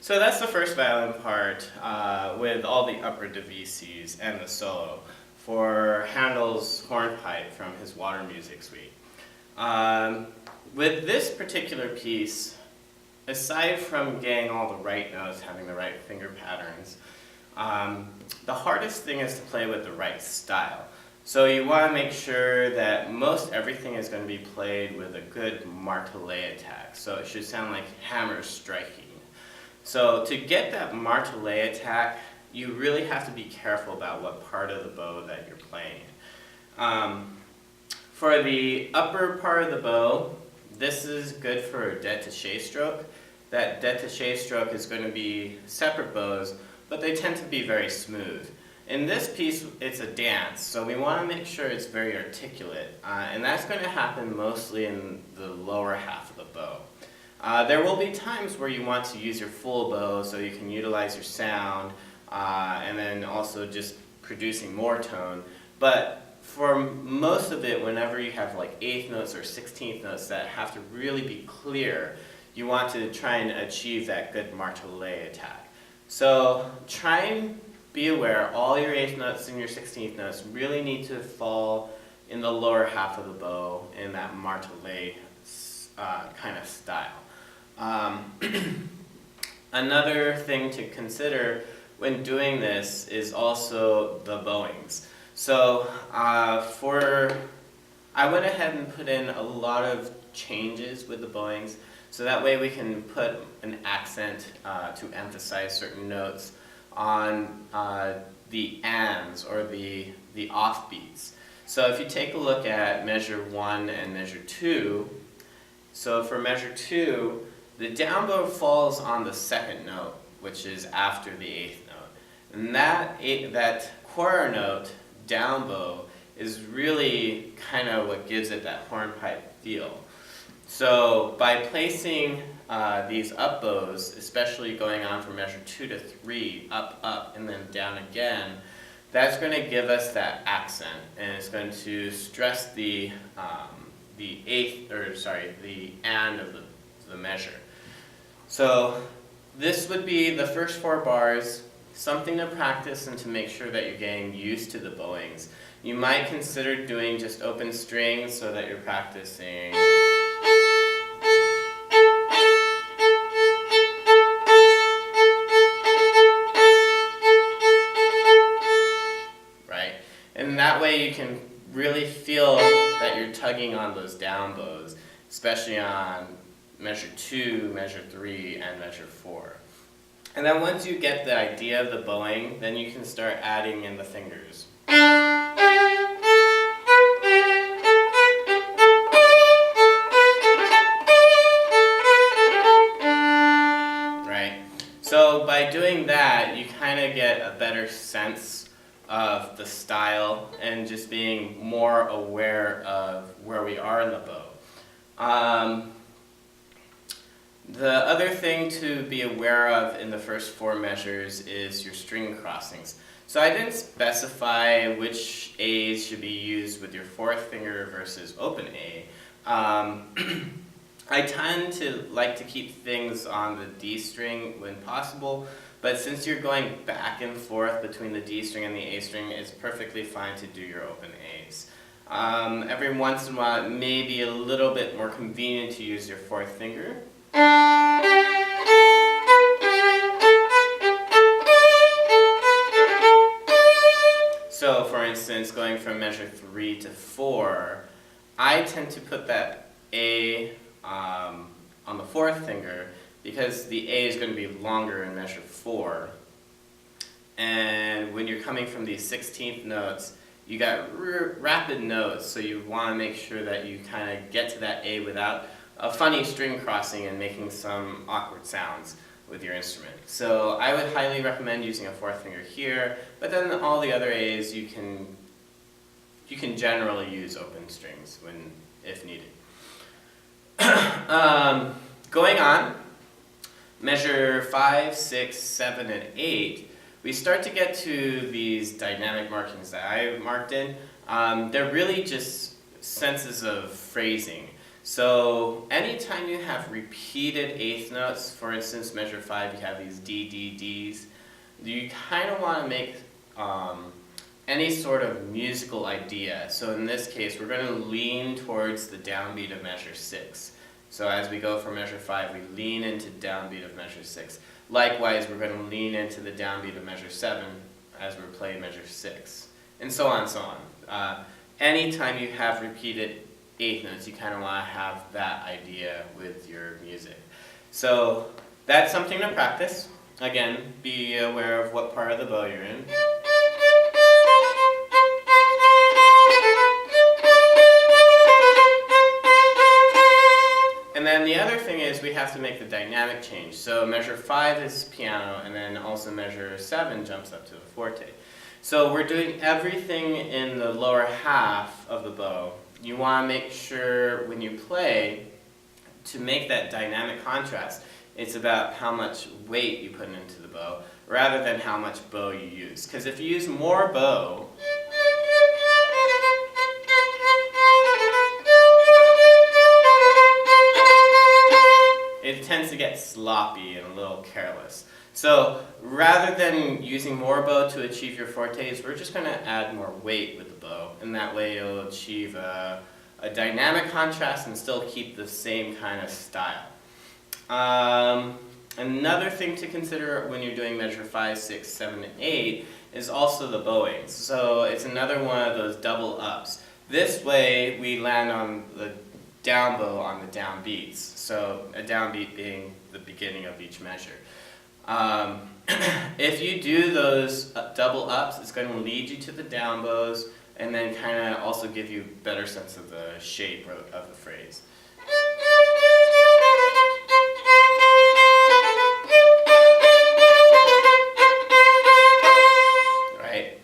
So that's the first violin part with all the upper divises and the solo for Handel's Hornpipe from his Water Music Suite. With this particular piece, aside from getting all the right notes, having the right finger patterns, the hardest thing is to play with the right style. So you want to make sure that most everything is going to be played with a good martelet attack. So it should sound like hammers striking. So to get that martelet attack, you really have to be careful about what part of the bow that you're playing. For the upper part of the bow, this is good for a détaché stroke. That détaché stroke is going to be separate bows, but they tend to be very smooth. In this piece, it's a dance, so we want to make sure it's very articulate, and that's going to happen mostly in the lower half of the bow. There will be times where you want to use your full bow so you can utilize your sound, and then also just producing more tone, but for most of it, whenever you have like 8th notes or 16th notes that have to really be clear, you want to try and achieve that good martelet attack. So try and be aware all your 8th notes and your 16th notes really need to fall in the lower half of the bow in that martelet kind of style. Another thing to consider when doing this is also the bowings. So I went ahead and put in a lot of changes with the bowings, so that way we can put an accent to emphasize certain notes on the ands or the offbeats. So if you take a look at measure 1 and measure 2, so for measure 2, the down bow falls on the 2nd note, which is after the 8th note. And that quarter note down bow is really kind of what gives it that hornpipe feel. So by placing these up bows, especially going on from measure 2 to 3, up, up, and then down again, that's going to give us that accent, and it's going to stress the and of the measure. So this would be the first 4 bars, something to practice and to make sure that you're getting used to the bowings. You might consider doing just open strings so that you're practicing. Right? And that way you can really feel that you're tugging on those down bows, especially on measure 2, measure 3, and measure 4. And then once you get the idea of the bowing, then you can start adding in the fingers. Right? So by doing that, you kind of get a better sense of the style and just being more aware of where we are in the bow. The other thing to be aware of in the first 4 measures is your string crossings. So I didn't specify which A's should be used with your 4th finger versus open A. I tend to like to keep things on the D string when possible, but since you're going back and forth between the D string and the A string, it's perfectly fine to do your open A's. Every once in a while, it may be a little bit more convenient to use your 4th finger. So for instance, going from measure 3 to 4, I tend to put that A on the 4th finger because the A is going to be longer in measure 4. And when you're coming from these 16th notes, you got rapid notes, so you want to make sure that you kind of get to that A without a funny string crossing and making some awkward sounds with your instrument. So I would highly recommend using a 4th finger here, but then all the other A's you can generally use open strings if needed. Going on, measure 5, 6, 7, and 8, we start to get to these dynamic markings that I marked in. They're really just senses of phrasing. So anytime you have repeated eighth notes, for instance, measure 5, you have these D, D, Ds, you kind of want to make any sort of musical idea. So in this case, we're going to lean towards the downbeat of measure 6. So as we go from measure 5, we lean into downbeat of measure 6. Likewise, we're going to lean into the downbeat of measure 7 as we're playing measure 6, and so on and so on. Anytime you have repeated eighth notes, you kind of want to have that idea with your music. So that's something to practice. Again, be aware of what part of the bow you're in. And then the other thing is we have to make the dynamic change. So measure 5 is piano, and then also measure 7 jumps up to a forte. So we're doing everything in the lower half of the bow. You want to make sure when you play, to make that dynamic contrast, it's about how much weight you put into the bow, rather than how much bow you use. Because if you use more bow, it tends to get sloppy and a little careless. So rather than using more bow to achieve your fortes, we're just going to add more weight with the bow, and that way you'll achieve a dynamic contrast and still keep the same kind of style. Another thing to consider when you're doing measure 5, 6, 7, and 8 is also the bowings. So it's another one of those double ups. This way we land on the down bow on the down beats. So a downbeat being the beginning of each measure. If you do those double ups, it's going to lead you to the down bows, and then kind of also give you a better sense of the shape of the phrase. Right?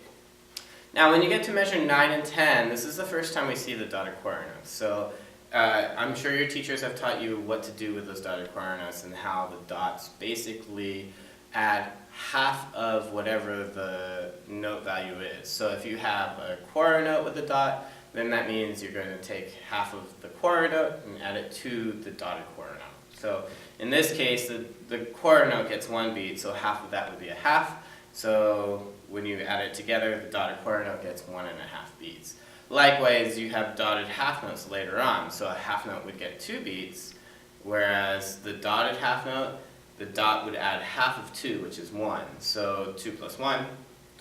Now when you get to measure 9 and 10, this is the first time we see the dotted quarter notes. So I'm sure your teachers have taught you what to do with those dotted quarter notes and how the dots basically add half of whatever the note value is. So if you have a quarter note with a dot, then that means you're going to take half of the quarter note and add it to the dotted quarter note. So in this case, the quarter note gets 1 beat, so half of that would be a half. So when you add it together, the dotted quarter note gets 1.5 beats. Likewise, you have dotted half notes later on, so a half note would get 2 beats, whereas the dotted half note, the dot would add half of 2, which is 1. So 2 plus 1,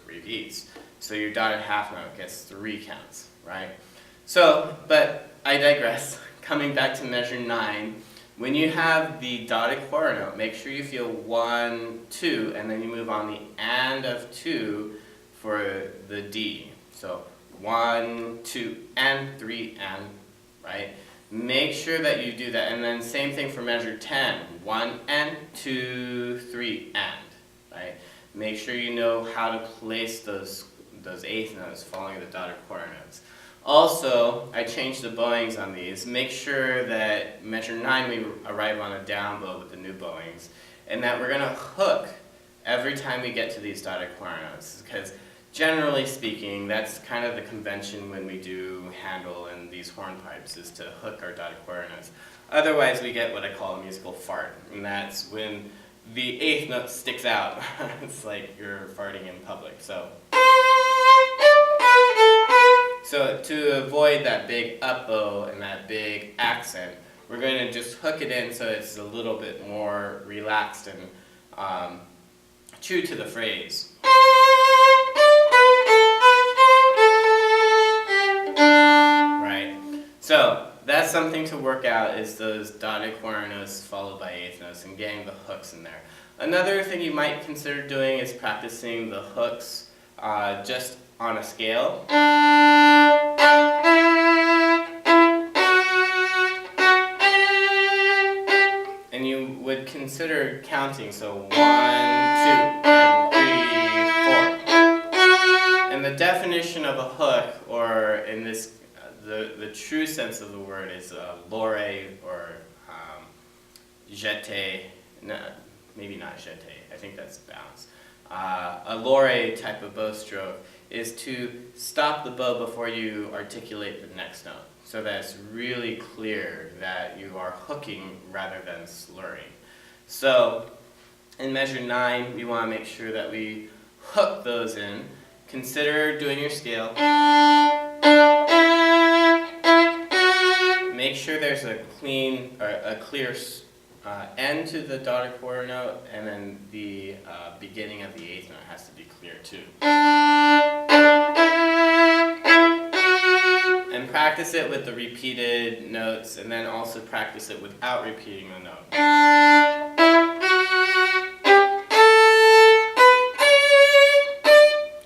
3 beats. So your dotted half note gets 3 counts, right? So, but I digress. Coming back to measure 9, when you have the dotted quarter note, make sure you feel 1, 2, and then you move on the and of 2 for the D. So 1, 2, and 3, and, right? Make sure that you do that, and then same thing for measure 10. 1 and 2, 3 and, right? Make sure you know how to place those eighth notes following the dotted quarter notes. Also, I changed the bowings on these. Make sure that measure 9 we arrive on a down bow with the new bowings, and that we're going to hook every time we get to these dotted quarter notes, because generally speaking, that's kind of the convention when we do Handel and these hornpipes, is to hook our dotted quarter notes. Otherwise, we get what I call a musical fart, and that's when the eighth note sticks out. It's like you're farting in public. So to avoid that big up bow and that big accent, we're going to just hook it in so it's a little bit more relaxed and true to the phrase. Right. So that's something to work out, is those dotted quarter notes followed by eighth notes and getting the hooks in there. Another thing you might consider doing is practicing the hooks just on a scale. And you would consider counting, so 1, 2, and 3, 4. And the definition of a hook, or in this, the true sense of the word, is lore or jeté. No, maybe not jeté. I think that's bounce. A lore type of bow stroke is to stop the bow before you articulate the next note. so that it's really clear that you are hooking rather than slurring. So in measure 9, we want to make sure that we hook those in. Consider doing your scale. Make sure there's a clean, or a clear end to the dotted quarter note, and then the beginning of the 8th note has to be clear too. And practice it with the repeated notes, and then also practice it without repeating the note.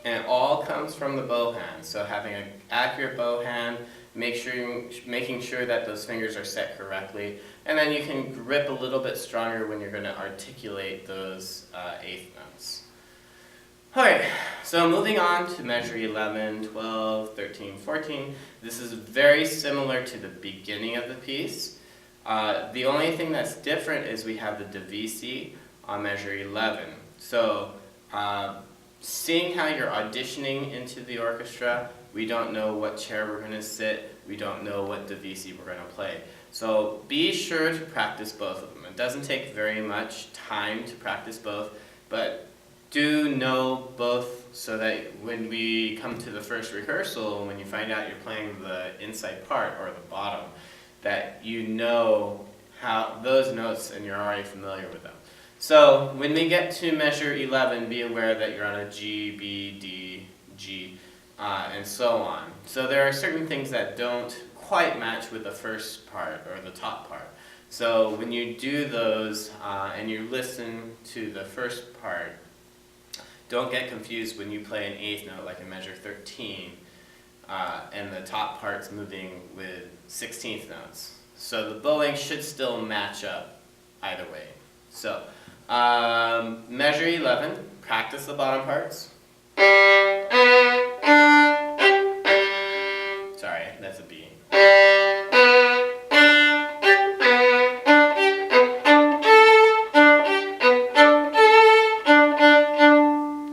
And it all comes from the bow hand, so having an accurate bow hand, making sure that those fingers are set correctly, and then you can grip a little bit stronger when you're going to articulate those 8th notes. Alright, so moving on to measure 11, 12, 13, 14. This is very similar to the beginning of the piece. The only thing that's different is we have the divisi on measure 11. So, seeing how you're auditioning into the orchestra, we don't know what chair we're going to sit, we don't know what divisi we're going to play. So be sure to practice both of them. It doesn't take very much time to practice both, but do know both so that when we come to the first rehearsal, when you find out you're playing the inside part or the bottom, that you know how those notes and you're already familiar with them. So when we get to measure 11, be aware that you're on a G, B, D, G, and so on. So there are certain things that don't quite match with the first part or the top part. So when you do those and you listen to the first part, don't get confused when you play an 8th note like in measure 13 and the top part's moving with 16th notes. So the bowing should still match up either way. So measure 11, practice the bottom parts. Sorry, that's a B.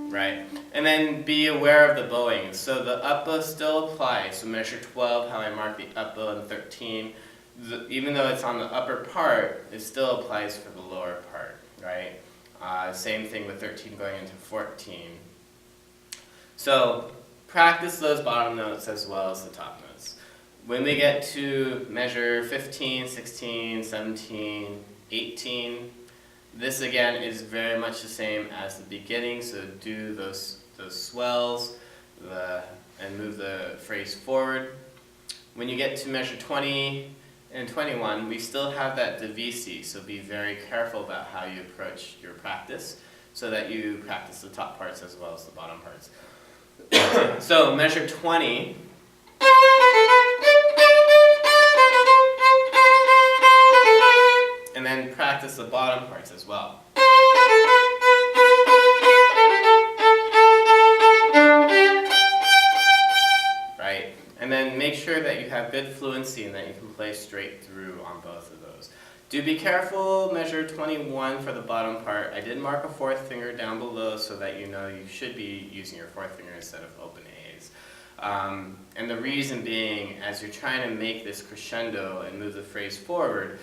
Right, and then be aware of the bowing. So the up bow still applies. So measure 12, how I mark the up bow, and 13, even though it's on the upper part, it still applies for the lower part, right? Same thing with 13 going into 14. So practice those bottom notes as well as the top notes. When we get to measure 15, 16, 17, 18, this again is very much the same as the beginning, so do those swells and move the phrase forward. When you get to measure 20 and 21, we still have that divisi, so be very careful about how you approach your practice so that you practice the top parts as well as the bottom parts. So measure 20. And then practice the bottom parts as well. Right? And then make sure that you have good fluency and that you can play straight through on both of those. Do be careful, measure 21 for the bottom part. I did mark a 4th finger down below so that you know you should be using your 4th finger instead of open A's. And the reason being, as you're trying to make this crescendo and move the phrase forward,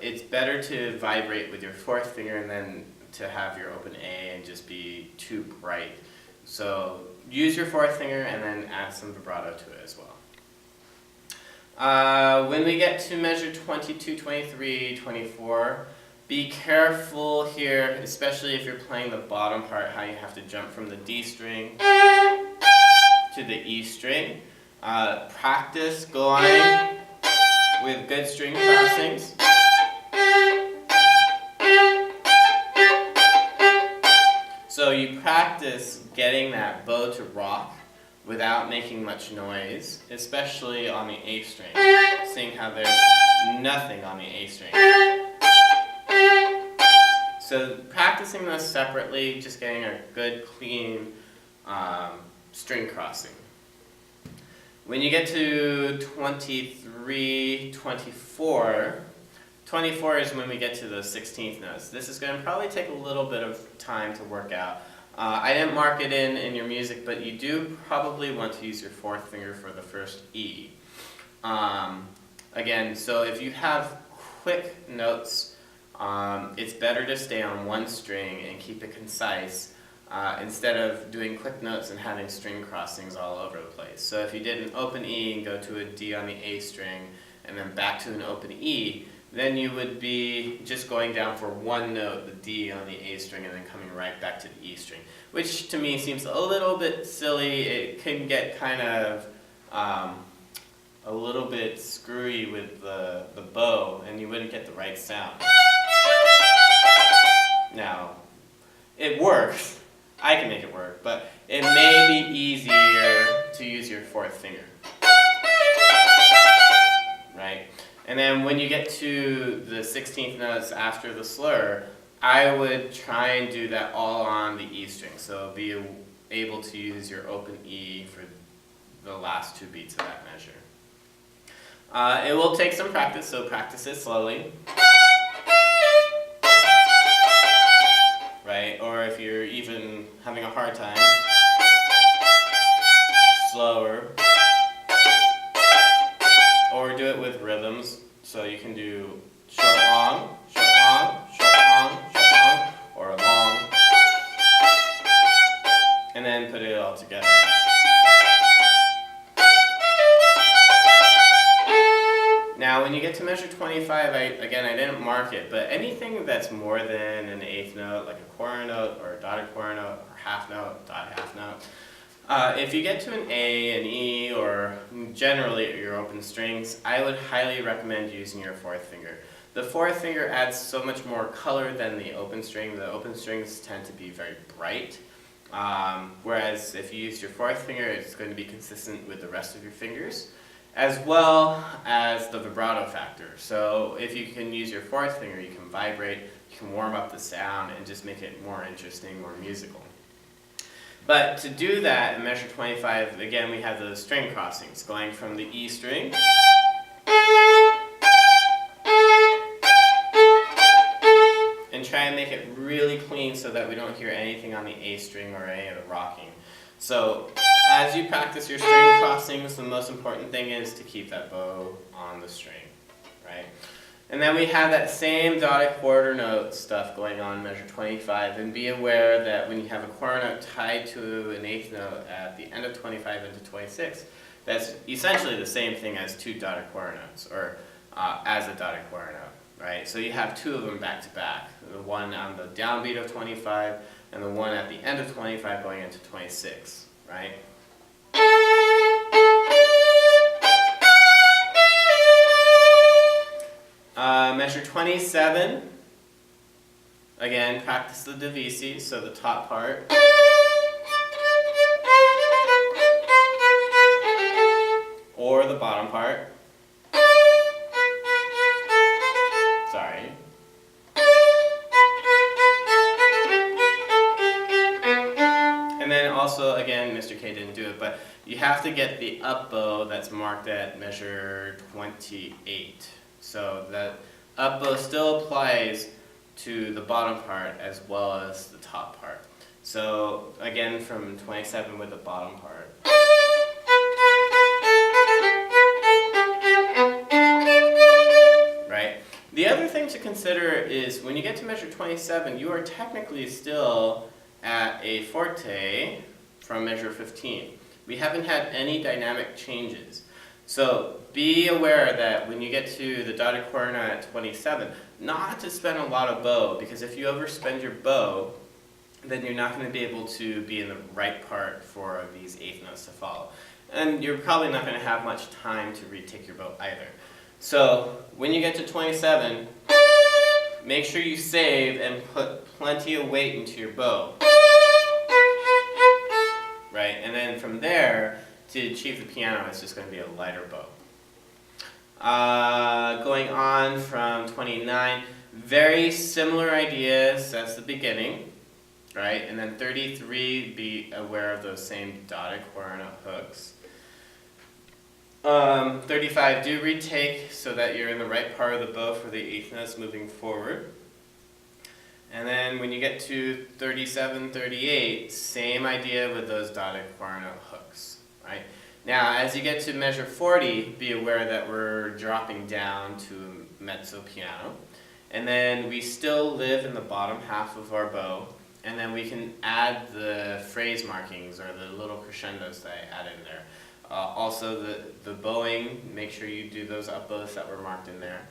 it's better to vibrate with your 4th finger and then to have your open A and just be too bright. So use your 4th finger and then add some vibrato to it as well. When we get to measure 22, 23, 24, be careful here, especially if you're playing the bottom part, how you have to jump from the D string to the E string. Practice going with good string crossings. So you practice getting that bow to rock without making much noise, especially on the A string, seeing how there's nothing on the A string. So practicing those separately, just getting a good clean string crossing. When you get to 23, 24, 24 is when we get to the 16th notes. This is going to probably take a little bit of time to work out. I didn't mark it in your music, but you do probably want to use your 4th finger for the first E. Again, so if you have quick notes, it's better to stay on one string and keep it concise instead of doing quick notes and having string crossings all over the place. So if you did an open E and go to a D on the A string and then back to an open E, then you would be just going down for one note, the D on the A string, and then coming right back to the E string, which to me seems a little bit silly. It can get kind of a little bit screwy with the bow, and you wouldn't get the right sound. Now, it works. I can make it work, but it may be easier to use your fourth finger. Right? And then when you get to the 16th notes after the slur, I would try and do that all on the E string. So be able to use your open E for the last two beats of that measure. It will take some practice, so practice it slowly. Right? Or if you're even having a hard time, slower. Or do it with rhythms, so you can do short, long, short, long, short, long, short, long, or long, and then put it all together. Now, when you get to measure 25, I didn't mark it, but anything that's more than an eighth note, like a quarter note, or a dotted quarter note, or half note, dotted half note, if you get to an A, an E, or generally your open strings, I would highly recommend using your fourth finger. The fourth finger adds so much more color than the open string. The open strings tend to be very bright, whereas if you use your fourth finger, it's going to be consistent with the rest of your fingers, as well as the vibrato factor. So if you can use your fourth finger, you can vibrate, you can warm up the sound, and just make it more interesting, more musical. But to do that in measure 25, again, we have those string crossings, going from the E string and try and make it really clean so that we don't hear anything on the A string or any of the rocking. So as you practice your string crossings, the most important thing is to keep that bow on the string, right? And then we have that same dotted quarter note stuff going on in measure 25, and be aware that when you have a quarter note tied to an eighth note at the end of 25 into 26, that's essentially the same thing as two dotted quarter notes, or as a dotted quarter note, right? So you have two of them back to back, the one on the downbeat of 25 and the one at the end of 25 going into 26, right? Measure 27, again, practice the divisi, so the top part. Or the bottom part. Sorry. And then also, again, Mr. Kaye didn't do it, but you have to get the up bow that's marked at measure 28. So that up bow still applies to the bottom part as well as the top part. So again, from 27 with the bottom part. Right? The other thing to consider is when you get to measure 27, you are technically still at a forte from measure 15. We haven't had any dynamic changes. So be aware that when you get to the dotted quarter note at 27, not to spend a lot of bow, because if you overspend your bow, then you're not going to be able to be in the right part for these eighth notes to follow. And you're probably not going to have much time to retake your bow either. So when you get to 27, make sure you save and put plenty of weight into your bow. Right? And then from there, to achieve the piano, it's just going to be a lighter bow. Going on from 29, very similar ideas as the beginning, right? And then 33, be aware of those same dotted quarter note hooks. 35, do retake so that you're in the right part of the bow for the eighth notes moving forward. And then when you get to 37, 38, same idea with those dotted quarter note hooks, right? Now, as you get to measure 40, be aware that we're dropping down to mezzo piano. And then we still live in the bottom half of our bow, and then we can add the phrase markings or the little crescendos that I add in there. Also the bowing, make sure you do those up bows that were marked in there.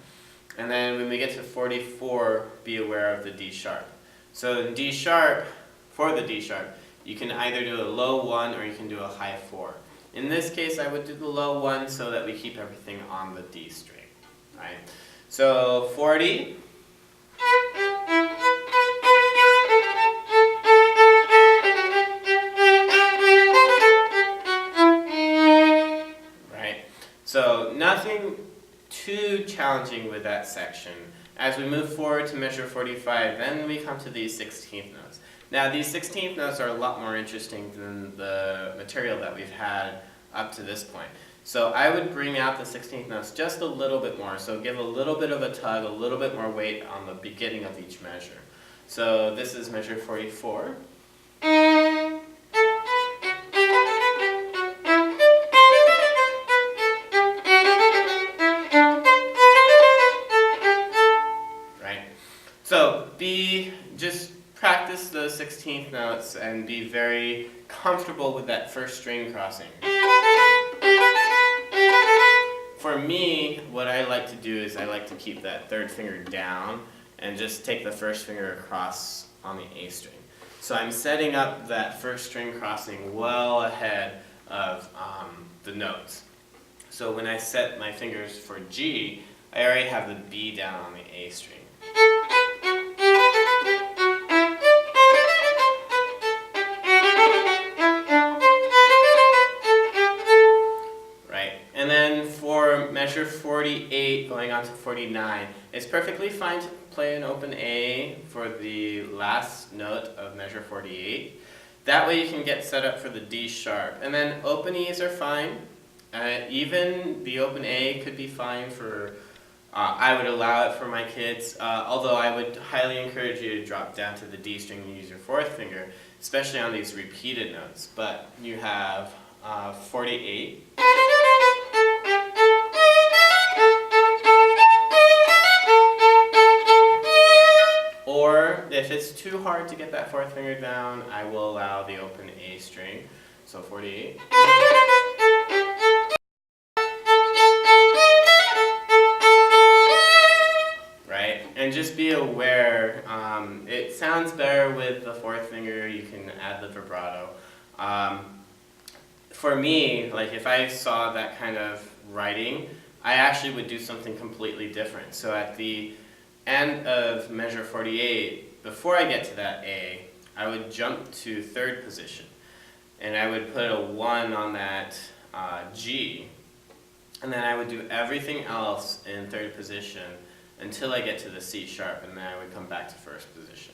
And then when we get to 44, be aware of the D sharp. So in D sharp, for the D sharp, you can either do a low 1 or you can do a high 4. In this case, I would do the low 1 so that we keep everything on the D string. Right? So 40. Right? So nothing too challenging with that section. As we move forward to measure 45, then we come to these 16th notes. Now these 16th notes are a lot more interesting than the material that we've had up to this point. So I would bring out the 16th notes just a little bit more. So give a little bit of a tug, a little bit more weight on the beginning of each measure. So this is measure 44. Right? So just practice those 16th notes and be very comfortable with that first string crossing. For me, what I like to do is I like to keep that third finger down and just take the first finger across on the A string. So I'm setting up that first string crossing well ahead of the notes. So when I set my fingers for G, I already have the B down on the A string. And then for measure 48 going on to 49, it's perfectly fine to play an open A for the last note of measure 48. That way you can get set up for the D sharp. And then open E's are fine. Even the open A could be fine for, I would allow it for my kids, although I would highly encourage you to drop down to the D string and use your fourth finger, especially on these repeated notes. But you have 48. Or if it's too hard to get that fourth finger down, I will allow the open A string. So 48. Right? And just be aware, it sounds better with the fourth finger. You can add the vibrato. For me, like if I saw that kind of writing, I actually would do something completely different. So at the end of measure 48, before I get to that A, I would jump to third position. And I would put a 1 on that G. And then I would do everything else in third position until I get to the C sharp, and then I would come back to first position.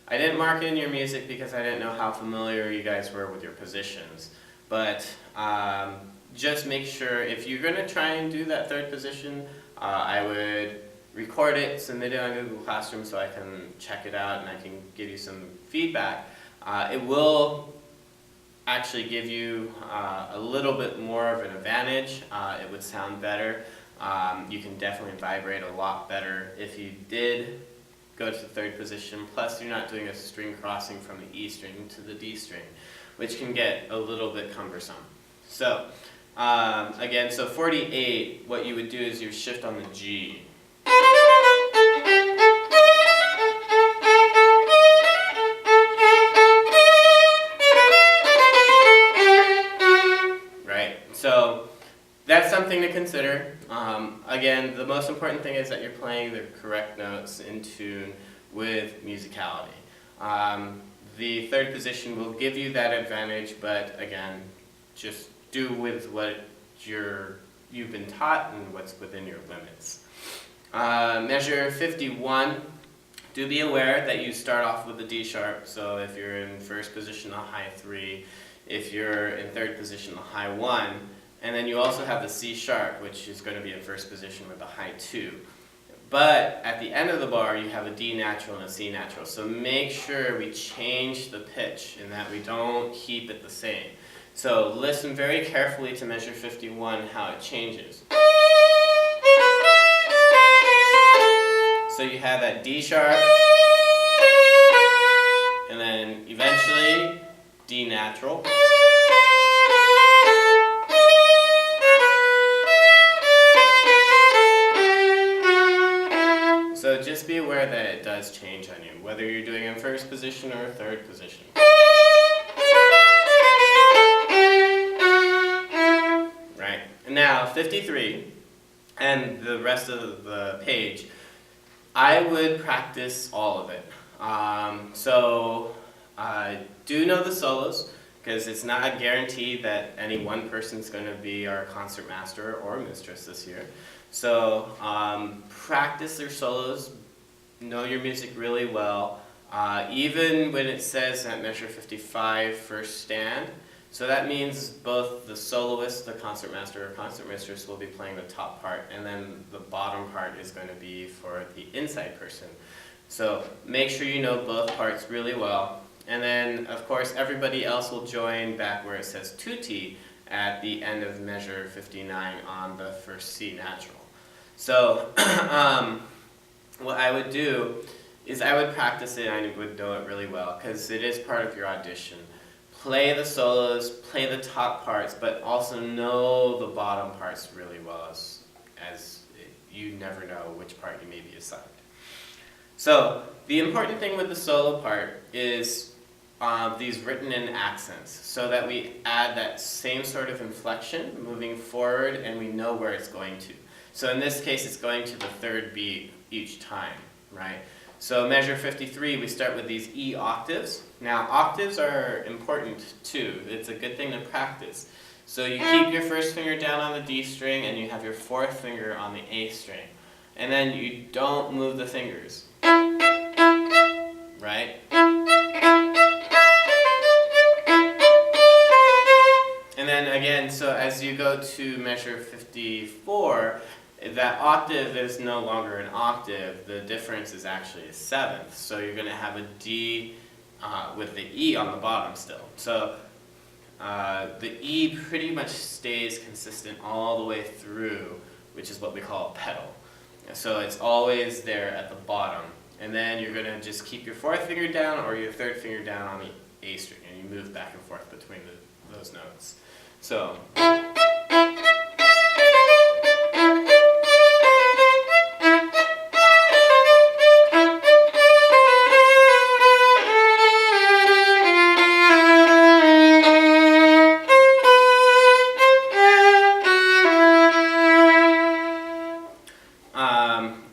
I didn't mark it in your music because I didn't know how familiar you guys were with your positions. But just make sure, if you're going to try and do that third position, I would record it, submit it on Google Classroom so I can check it out and I can give you some feedback. It will actually give you a little bit more of an advantage. It would sound better. You can definitely vibrate a lot better if you did go to the third position, plus you're not doing a string crossing from the E string to the D string, which can get a little bit cumbersome. So again, so 48, what you would do is you shift on the G. Right, so that's something to consider. Again, the most important thing is that you're playing the correct notes in tune with musicality. The third position will give you that advantage, but again, just do with what you've been taught and what's within your limits. Measure 51, do be aware that you start off with the D sharp, so if you're in first position, a high 3, if you're in third position, a high 1, and then you also have the C sharp, which is going to be in first position with a high 2. But at the end of the bar, you have a D natural and a C natural, so make sure we change the pitch in that we don't keep it the same. So listen very carefully to measure 51, how it changes. So you have that D sharp, and then eventually D natural. So just be aware that it does change on you, whether you're doing it in first position or third position. Right. Now, 53, and the rest of the page, I would practice all of it. Do know the solos, because it's not a guarantee that any one person's going to be our concert master or mistress this year. So practice their solos, know your music really well, even when it says at measure 55 first stand. So that means both the soloist, the concert master or concert mistress will be playing the top part, and then the bottom part is going to be for the inside person. So make sure you know both parts really well. And then, of course, everybody else will join back where it says tutti at the end of measure 59 on the first C natural. So what I would do is I would practice it and I would know it really well, because it is part of your audition. Play the solos, play the top parts, but also know the bottom parts really well, as you never know which part you may be assigned. So the important thing with the solo part is these written in accents, so that we add that same sort of inflection moving forward and we know where it's going to. So in this case, it's going to the third beat each time, right? So measure 53, we start with these E octaves. Now octaves are important too. It's a good thing to practice. So you keep your first finger down on the D string and you have your fourth finger on the A string. And then you don't move the fingers, right? And then again, so as you go to measure 54, that octave is no longer an octave. The difference is actually a seventh. So you're going to have a D with the E on the bottom still. So the E pretty much stays consistent all the way through, which is what we call a pedal. So it's always there at the bottom. And then you're going to just keep your fourth finger down or your third finger down on the A string, and you move back and forth between those notes. So.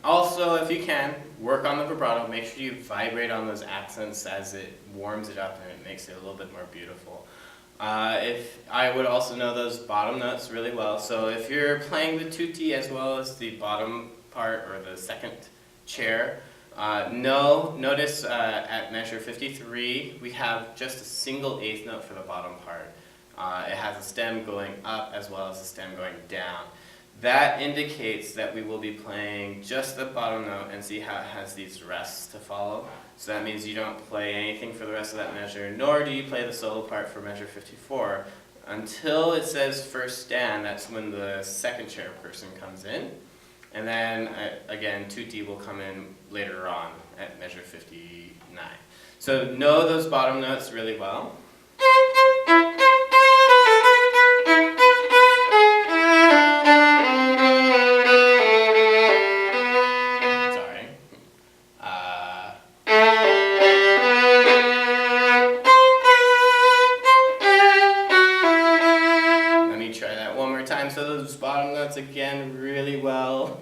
Also, if you can, work on the vibrato. Make sure you vibrate on those accents as it warms it up and it makes it a little bit more beautiful. If I would also know those bottom notes really well. So if you're playing the tutti as well as the bottom part or the second chair, notice at measure 53 we have just a single eighth note for the bottom part. It has a stem going up as well as a stem going down. That indicates that we will be playing just the bottom note, and see how it has these rests to follow. So that means you don't play anything for the rest of that measure, nor do you play the solo part for measure 54. Until it says first stand, that's when the second chair person comes in. And then, again, tutti will come in later on at measure 59. So know those bottom notes really well. So those bottom notes again really well.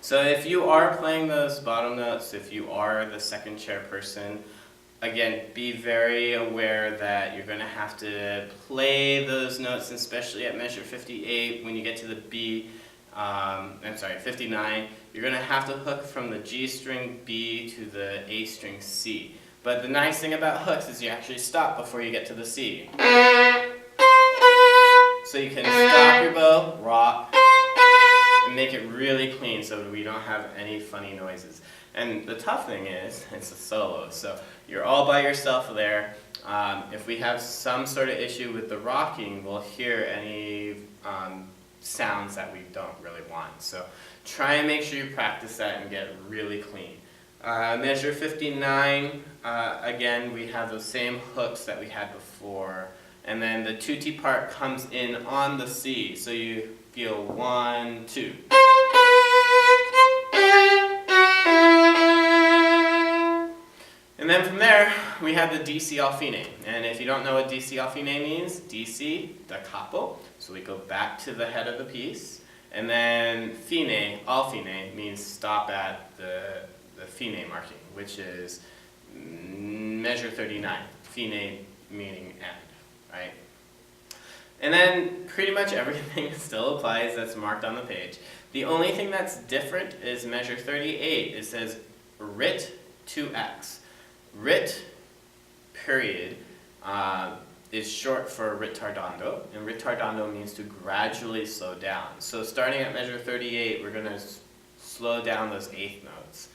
So if you are playing those bottom notes, if you are the second chair person, again, be very aware that you're going to have to play those notes, especially at measure 58 when you get to the B, 59. You're going to have to hook from the G string B to the A string C. But the nice thing about hooks is you actually stop before you get to the C. So you can stop your bow, rock, and make it really clean so we don't have any funny noises. And the tough thing is, it's a solo, so you're all by yourself there. If we have some sort of issue with the rocking, we'll hear any sounds that we don't really want. So try and make sure you practice that and get really clean. Measure 59, again, we have those same hooks that we had before. And then the tutti part comes in on the C, so you feel 1, 2. And then from there, we have the DC all fine. And if you don't know what DC all fine means, DC, da capo. So we go back to the head of the piece. And then fine, all fine, means stop at the fine marking, which is measure 39. Fine meaning end, right? And then pretty much everything still applies that's marked on the page. The only thing that's different is measure 38. It says rit to X. Rit, period, is short for ritardando, and ritardando means to gradually slow down. So starting at measure 38, we're going to slow down those eighth notes.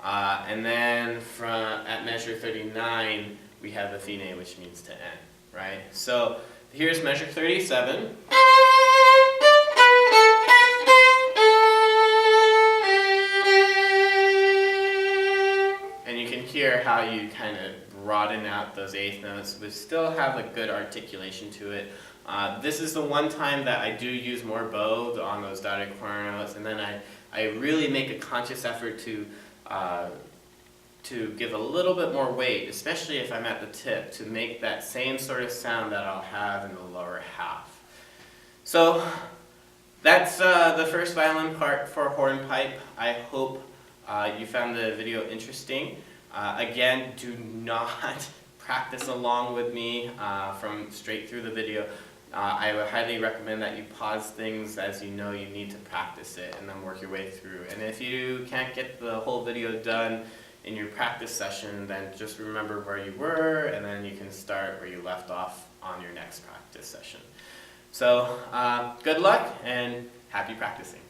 And then at measure 39, we have the fine, which means to end, right? So here's measure 37. And you can hear how you kind of broaden out those eighth notes, but still have a good articulation to it. This is the one time that I do use more bow on those dotted corner notes, and then I really make a conscious effort to give a little bit more weight, especially if I'm at the tip, to make that same sort of sound that I'll have in the lower half. So that's the first violin part for hornpipe. I hope you found the video interesting. Again, do not practice along with me from straight through the video. I would highly recommend that you pause things as you know you need to practice it and then work your way through. And if you can't get the whole video done in your practice session, then just remember where you were and then you can start where you left off on your next practice session. So good luck and happy practicing.